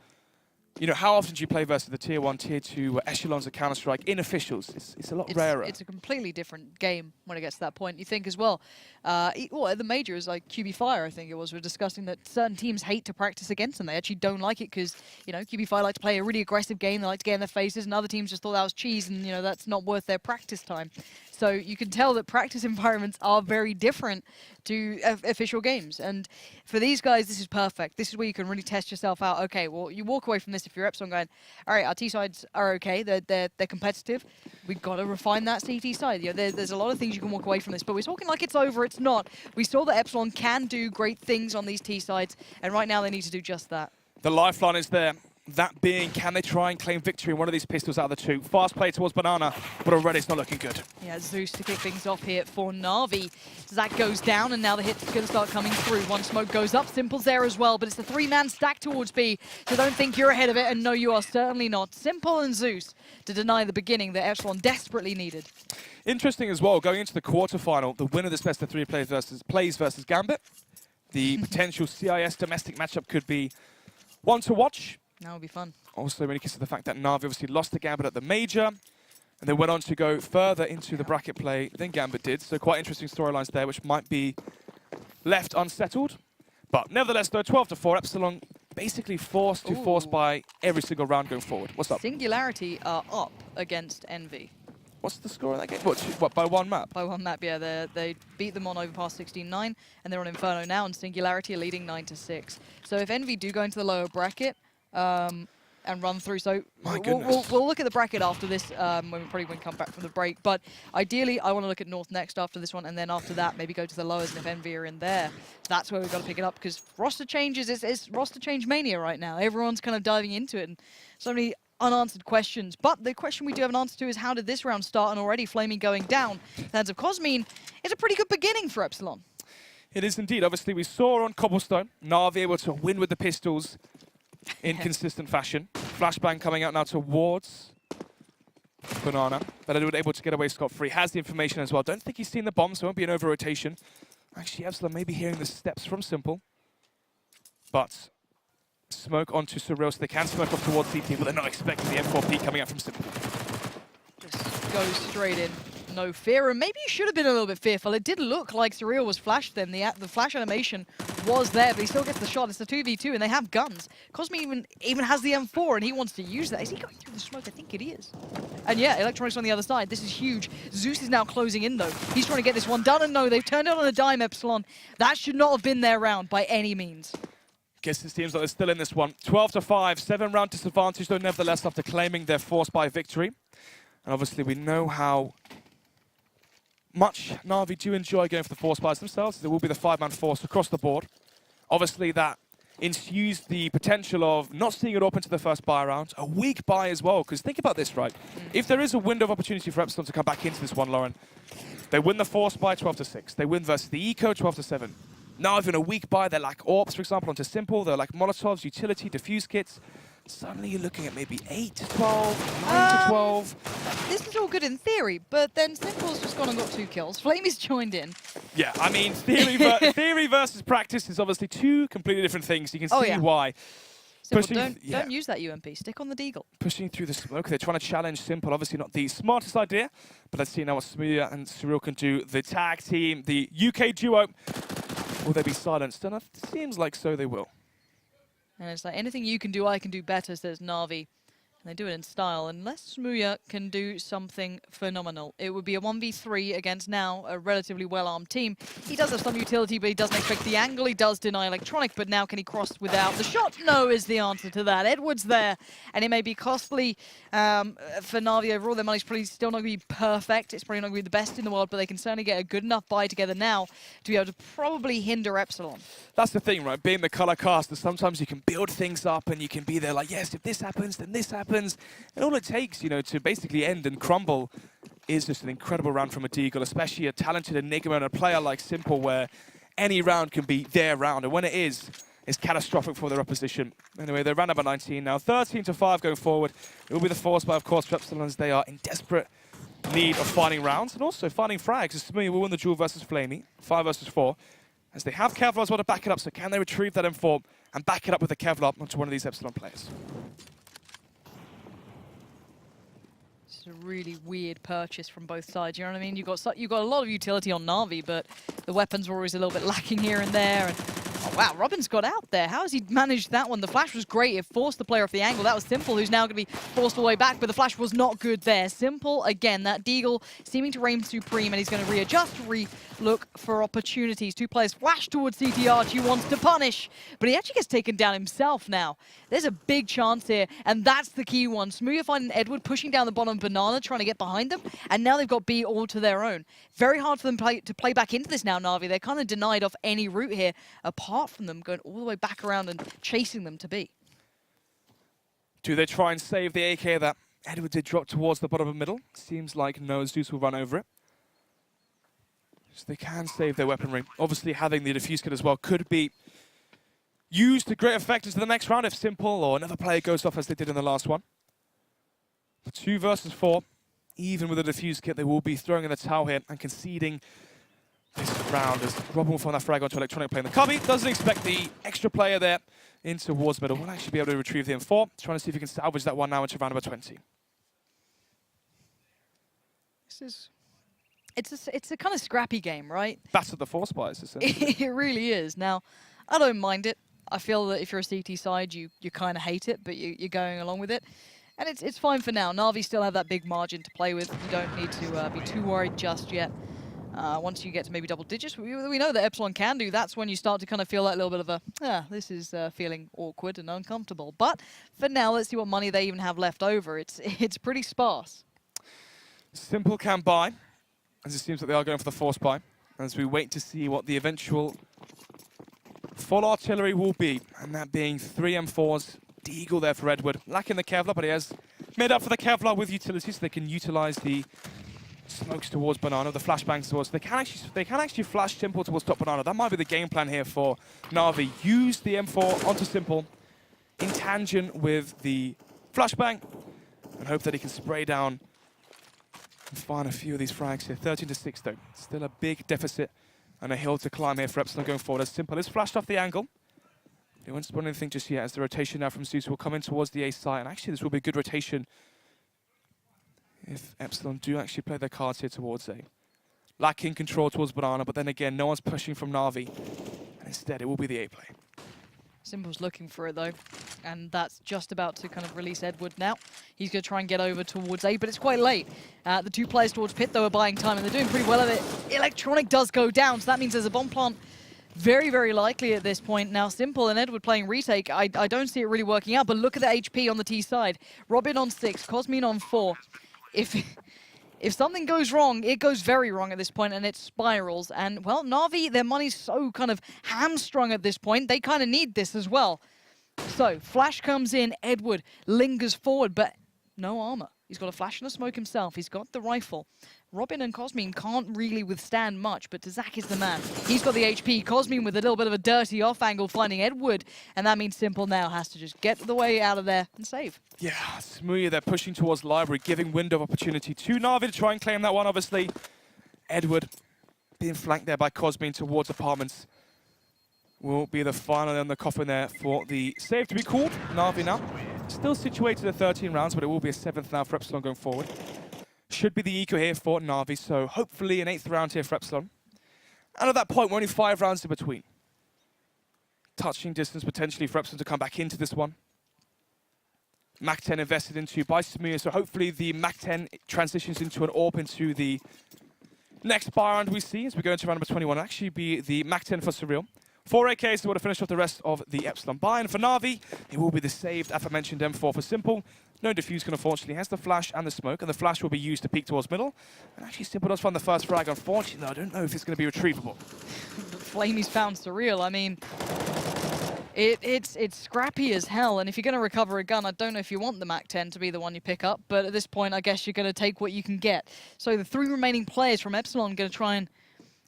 B: How often do you play versus the Tier 1, Tier 2 echelons of Counter-Strike in officials? It's a lot rarer.
A: It's a completely different game when it gets to that point. You think as well, the majors, like Qualifier, I think it was, were discussing that certain teams hate to practice against them. They actually don't like it because, Qualifier like to play a really aggressive game. They like to get in their faces, and other teams just thought that was cheese and, that's not worth their practice time. So you can tell that practice environments are very different to official games. And for these guys, this is perfect. This is where you can really test yourself out. Okay, well, you walk away from this if you're Epsilon going, all right, our T sides are okay. They're competitive. We've got to refine that CT side. There's a lot of things you can walk away from this, but we're talking like it's over. It's not. We saw that Epsilon can do great things on these T sides, and right now they need to do just that.
B: The lifeline is there. That being, can they try and claim victory in one of these pistols out of the 2? Fast play towards Banana, but already it's not looking good.
A: Yeah, Zeus to kick things off here for Na'Vi. Zach goes down, and now the hit's going to start coming through. One smoke goes up, Simple's there as well, but it's a 3-man stack towards B, so don't think you're ahead of it, and no, you are certainly not. Simple and Zeus to deny the beginning that Epsilon desperately needed.
B: Interesting as well, going into the quarterfinal, the winner of this best of 3 plays versus Gambit. The potential CIS domestic matchup could be one to watch.
A: That would be fun.
B: Also, when you consider the fact that Na'Vi obviously lost to Gambit at the major, and they went on to go further into the bracket play than Gambit did. So quite interesting storylines there, which might be left unsettled. But nevertheless, though, 12-4, Epsilon basically forced to force by every single round going forward. What's up?
A: Singularity are up against Envy.
B: What's the score in that game? What, by one map?
A: By one map, yeah. They beat them on Overpass 16-9, and they're on Inferno now, and Singularity are leading 9-6. So if Envy do go into the lower bracket, and run through. So we'll look at the bracket after this when we come back from the break. But ideally, I want to look at North next after this one, and then after that, maybe go to the lowers. And if Envy are in there, that's where we've got to pick it up because roster changes. It's roster change mania right now. Everyone's kind of diving into it, and so many unanswered questions. But the question we do have an answer to is how did this round start? And already Flaming going down. In hands of Cosmine, it's a pretty good beginning for Epsilon. It is indeed. Obviously, we saw on Cobblestone, Na'Vi able to win with the pistols in consistent fashion. Flashbang coming out now towards Banana, but able to get away scot-free. Has the information as well. Don't think he's seen the bomb, so it won't be an over-rotation. Actually, Epsilon may be hearing the steps from Simple. But smoke onto Surreal, so they can smoke off towards CT, but they're not expecting the M4P coming out from Simple. Just goes straight in. No fear, and maybe you should have been a little bit fearful. It did look like Surreal was flashed then. The flash animation was there, but he still gets the shot. It's a 2v2, and they have guns. Cosme even has the M4, and he wants to use that. Is he going through the smoke? I think it is. And yeah, Electronics on the other side. This is huge. Zeus is now closing in, though. He's trying to get this one done, and no, they've turned it on a dime, Epsilon. That should not have been their round by any means. Guess it seems like they're still in this one. 12-5, 7-round disadvantage, though, nevertheless, after claiming their force by victory. And obviously, we know how much Na'Vi do enjoy going for the force buys themselves. There will be the 5-man force across the board. Obviously, that ensues the potential of not seeing it up into the first buy round. A weak buy as well, because think about this, right? If there is a window of opportunity for Epsilon to come back into this one, Lauren, they win the force buy 12-6. They win versus the Eco 12-7. Now, even a weak buy, they're like AWPs, for example, onto Simple. They're like Molotovs, utility, diffuse kits. Suddenly you're looking at maybe 8-12, 9-12. This is all good in theory, but then Simple's just gone and got 2 kills. Flamey's joined in. Yeah, I mean, theory versus practice is obviously 2 completely different things. You can see why. Simple, don't use that UMP. Stick on the deagle.
B: Pushing through the smoke. They're trying to challenge Simple. Obviously not the smartest idea, but let's see now what Smooya and Surreal can do. The tag team, the UK duo. Will they be silenced? And it seems like so they will.
A: And it's like, anything you can do, I can do better, says Na'Vi. And they do it in style, unless Smooya can do something phenomenal. It would be a 1v3 against now a relatively well-armed team. He does have some utility, but he doesn't expect the angle. He does deny Electronic, but now can he cross without the shot? No is the answer to that. Edward's there, and it may be costly for Na'Vi overall. Their money's probably still not going to be perfect. It's probably not going to be the best in the world, but they can certainly get a good enough buy together now to be able to probably hinder Epsilon.
B: That's the thing, right? Being the color caster, sometimes you can build things up and you can be there like, yes, if this happens, then this happens. And all it takes, you know, to basically end and crumble is just an incredible round from a Deagle, especially a talented Enigma and a player like Simple, where any round can be their round. And when it is, it's catastrophic for their opposition. Anyway, they're round number 19 now. 13-5 going forward. It will be the force by, of course, for Epsilon, as they are in desperate need of finding rounds and also finding frags. As Smooya will win the duel versus Flamey, 5 versus 4. As they have Kevlar as well to back it up, so can they retrieve that M4 and back it up with a Kevlar onto one of these Epsilon players?
A: It's a really weird purchase from both sides, you know what I mean? You've got a lot of utility on Na'Vi, but the weapons were always a little bit lacking here and there. And oh wow, Robin's got out there. How has he managed that one? The flash was great. It forced the player off the angle. That was Simple, who's now going to be forced all the way back, but the flash was not good there. Simple, again, that Deagle seeming to reign supreme, and he's going to readjust, look for opportunities. Two players flash towards CT Archie, wants to punish, but he actually gets taken down himself now. There's a big chance here, and that's the key one. Smooya finding Edward, pushing down the bottom Banana, trying to get behind them, and now they've got B all to their own. Very hard for them to play back into this now, Na'Vi. They're kind of denied off any route here, apart from them going all the way back around and chasing them to B.
B: Do they try and save the AK that Edward did drop towards the bottom of the middle? Seems like no, Zeus will run over it. So they can save their weaponry. Obviously, having the defuse kit as well could be used to great effect into the next round if Simple or another player goes off as they did in the last one. 2 versus 4. Even with the defuse kit, they will be throwing in the towel here and conceding this round as Robin will find that frag onto Electronic playing the cubby. Doesn't expect the extra player there in towards middle. Will actually be able to retrieve the M4. Trying to see if he can salvage that one now into round number 20.
A: It's a kind of scrappy game, right?
B: Battle the force bias, essentially.
A: It really is. Now, I don't mind it. I feel that if you're a CT side, you kind of hate it, but you're going along with it. And it's fine for now. Na'Vi still have that big margin to play with. You don't need to be too worried just yet. Once you get to maybe double digits, we know that Epsilon can do. That's when you start to kind of feel that little bit of a, this is feeling awkward and uncomfortable. But for now, let's see what money they even have left over. It's pretty sparse.
B: Simple can buy, as it seems that they are going for the force buy, as we wait to see what the eventual full artillery will be, and that being 3 M4s, Deagle there for Edward, lacking the Kevlar, but he has made up for the Kevlar with utility, so they can utilize the smokes towards Banana, the flashbangs towards. They can actually flash Simple towards top Banana. That might be the game plan here for Na'Vi. Use the M4 onto Simple in tangent with the flashbang, and hope that he can spray down and find a few of these frags here. 13-6 though. Still a big deficit and a hill to climb here for Epsilon going forward. As Simple is flashed off the angle. They won't spawn anything just yet, as the rotation now from Zeus will come in towards the A side. And actually, this will be a good rotation if Epsilon do actually play their cards here towards A. Lacking control towards Banana, but then again, no one's pushing from Na'Vi. And instead, it will be the A play.
A: Simple's looking for it, though. And that's just about to kind of release Edward now. He's going to try and get over towards A, but it's quite late. The two players towards Pit, though, are buying time, and they're doing pretty well at it. Electronic does go down, so that means there's a bomb plant very, very likely at this point. Now, Simple and Edward playing retake, I don't see it really working out, but look at the HP on the T side. Robin on 6, Cosmin on 4. If something goes wrong, it goes very wrong at this point, and it spirals. And, well, Na'Vi, their money's so kind of hamstrung at this point, they kind of need this as well. So, flash comes in, Edward lingers forward, but no armor. He's got a flash and a smoke himself. He's got the rifle. Robin and Cosmin can't really withstand much, but Zach is the man. He's got the HP. Cosmin with a little bit of a dirty off angle finding Edward, and that means Simple now has to just get the way out of there and save.
B: Yeah, Smooya, they're pushing towards Library, giving window of opportunity to Na'Vi to try and claim that one, obviously. Edward being flanked there by Cosmin towards Apartments. will be the final in the coffin there for the save to be called. Na'Vi now. Still situated at 13 rounds, but it will be a 7th now for Epsilon going forward. Should be the eco here for Na'Vi, so hopefully an 8th round here for Epsilon. And at that point, we're only 5 rounds in between. Touching distance potentially for Epsilon to come back into this one. Mach 10 invested into by Samir, so hopefully the Mach 10 transitions into an AWP into the next buy round we see as we go into round number 21. It'll actually be the Mach 10 for Surreal. 4 AKs to want to finish off the rest of the Epsilon buy. And for Na'Vi, it will be the saved aforementioned M4 for Simple. No Diffuse can unfortunately has the flash and the smoke, and the flash will be used to peek towards middle. And actually Simple does find the first frag. Unfortunately, I don't know if it's going to be retrievable.
A: Flamey's found Surreal. I mean, it's scrappy as hell, and if you're going to recover a gun, I don't know if you want the Mach 10 to be the one you pick up, but at this point, I guess you're going to take what you can get. So the 3 remaining players from Epsilon are going to try and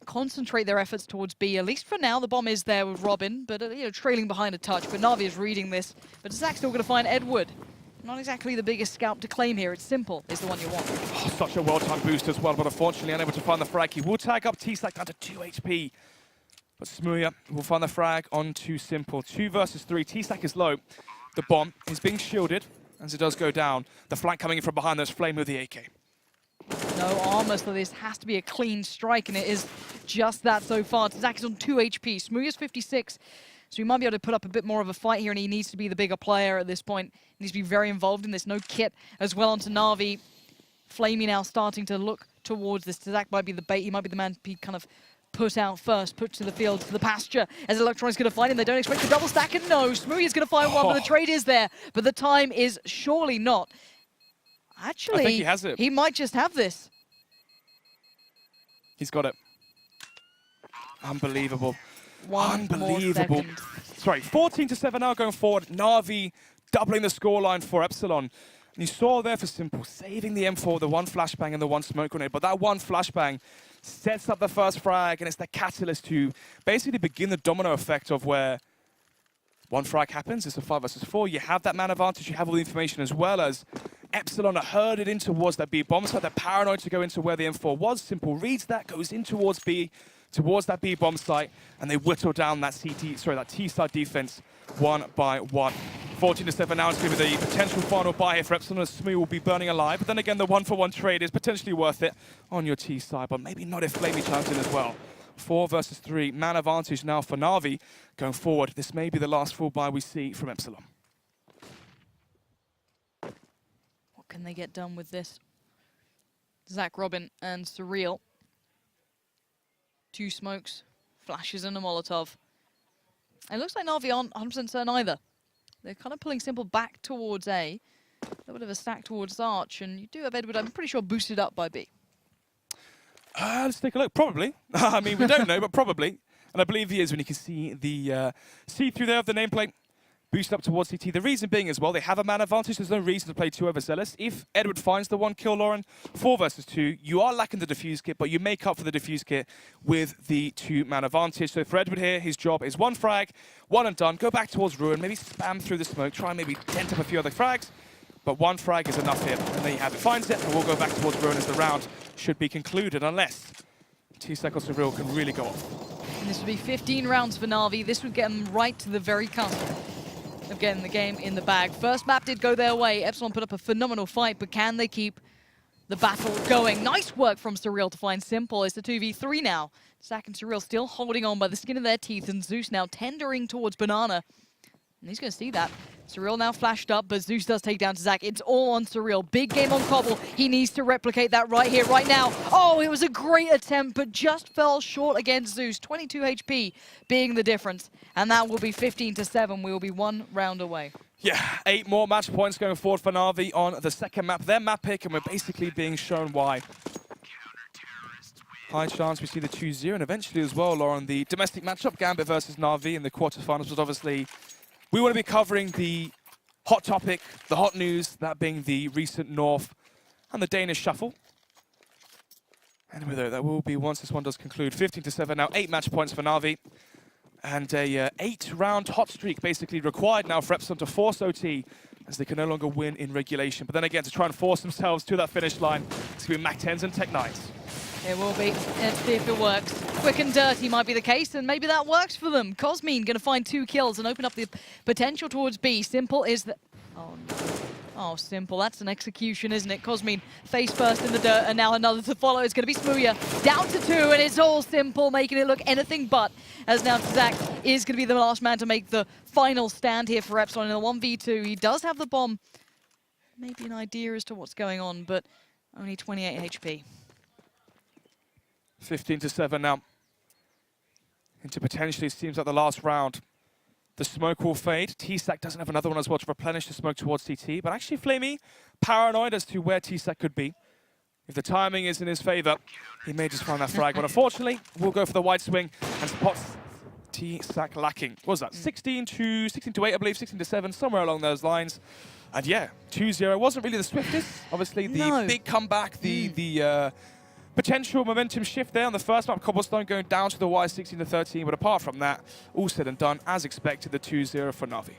A: concentrate their efforts towards B. At least for now, the bomb is there with Robin, but you know, trailing behind a touch. But Na'Vi is reading this, but Zach's still going to find Edward. Not exactly the biggest scalp to claim here. It's Simple is the one you want.
B: Oh, such a well-timed boost as well, but unfortunately unable to find the frag. He will tag up T-Slack down to 2 HP. But Smuya will find the frag onto Simple. 2 versus 3. T-Stack is low. The bomb is being shielded as it does go down. The flank coming in from behind. There's Flame with the AK.
A: No armor, so this has to be a clean strike, and it is just that so far. Zach is on 2 HP. Smuya's 56, so he might be able to put up a bit more of a fight here, and he needs to be the bigger player at this point. He needs to be very involved in this. No kit as well onto Na'Vi. Flamey now starting to look towards this. Zach might be the bait. He might be the man to be kind of put out first, put to the field, to the pasture, as Electron's going to find him. They don't expect a double stack, and no, Smoothie's going to find one, but the trade is there, but the time is surely not. Actually,
B: I think he has it.
A: He might just have this.
B: He's got it. Unbelievable.
A: Unbelievable.
B: Sorry, 14-7 now going forward. Na'Vi doubling the scoreline for Epsilon. And you saw there for Simple, saving the M4, the 1 flashbang and the 1 smoke grenade. But that 1 flashbang sets up the first frag, and it's the catalyst to basically begin the domino effect of where 1 frag happens. It's a 5 versus 4. You have that man advantage. You have all the information, as well as Epsilon are herded in towards that B bomb site. They're paranoid to go into where the M4 was. Simple reads that, goes in towards B, towards that B bomb site, and they whittle down that that T side defense 1 by 1. 14-7 now is going to be the potential final buy here for Epsilon, as Smooth will be burning alive. But then again, the 1-for-1 trade is potentially worth it on your T side, but maybe not if Flamey chimes in as well. 4 versus 3, man advantage now for Na'Vi going forward. This may be the last full buy we see from Epsilon.
A: What can they get done with this? Zach, Robin, and Surreal. 2 smokes, flashes, and a Molotov. It looks like Na'Vi aren't 100% certain either. They're kind of pulling Simple back towards A. A little bit of a stack towards Arch, and you do have Edward, I'm pretty sure, boosted up by B.
B: Let's take a look. Probably. I mean, we don't know, but probably. And I believe he is, when you can see the see-through there of the nameplate. Boost up towards CT. The reason being as well, they have a man advantage. There's no reason to play 2 overzealous. If Edward finds the 1 kill, Lauren, 4 versus 2, you are lacking the defuse kit, but you make up for the defuse kit with the 2-man advantage. So for Edward here, his job is 1 frag, 1 and done. Go back towards Ruin, maybe spam through the smoke, try and maybe dent up a few other frags. But 1 frag is enough here. And there you have it. Finds it, and we'll go back towards Ruin as the round should be concluded, unless T-Stack or Surreal can really go off.
A: And this would be 15 rounds for Na'Vi. This would get them right to the very cusp of getting the game in the bag. First map did go their way. Epsilon put up a phenomenal fight, but can they keep the battle going? Nice work from Surreal to find Simple. It's the 2v3 now. Zach and Surreal still holding on by the skin of their teeth, and Zeus now tendering towards Banana. And he's going to see that. Surreal now flashed up, but Zeus does take down to Zach. It's all on Surreal. Big game on Cobble. He needs to replicate that right here, right now. Oh, it was a great attempt, but just fell short against Zeus. 22 HP being the difference. And that will be 15-7. We will be 1 round away.
B: Yeah, 8 more match points going forward for Na'Vi on the second map. Their map pick, and we're basically being shown why. High chance we see the 2-0, and eventually as well, Lauren, the domestic matchup, Gambit versus Na'Vi in the quarterfinals was obviously... We want to be covering the hot topic, the hot news, that being the recent North and the Danish shuffle. Anyway, though, that will be once this one does conclude. 15-7 now, 8 match points for Na'Vi. And a 8-round hot streak basically required now for Epsilon to force OT, as they can no longer win in regulation. But then again, to try and force themselves to that finish line, it's going to be Mach 10s and Tech 9s.
A: It will be. Let's see if it works. Quick and dirty might be the case, and maybe that works for them. Cosmine going to find 2 kills and open up the potential towards B. Simple is the... Oh, no. Oh, Simple. That's an execution, isn't it? Cosmine face first in the dirt, and now another to follow. It's going to be Smooya. Down to 2, and it's all Simple, making it look anything but. As now Zach is going to be the last man to make the final stand here for Epsilon in a 1v2. He does have the bomb. Maybe an idea as to what's going on, but only 28 HP.
B: 15-7 now. Into potentially seems like the last round. The smoke will fade. T-Sac doesn't have another one as well to replenish the smoke towards CT, but actually Flamey paranoid as to where T-Sac could be. If the timing is in his favor, he may just find that frag, but unfortunately, we'll go for the wide swing and spot T-Sac lacking. What was that? 16 to 8, I believe, 16 to 7, somewhere along those lines. And yeah, 2-0 wasn't really the swiftest. Obviously, the big comeback, the potential momentum shift there on the first map, Cobblestone going down to the Y 16 to 13, but apart from that, all said and done, as expected, the 2-0 for Na'Vi.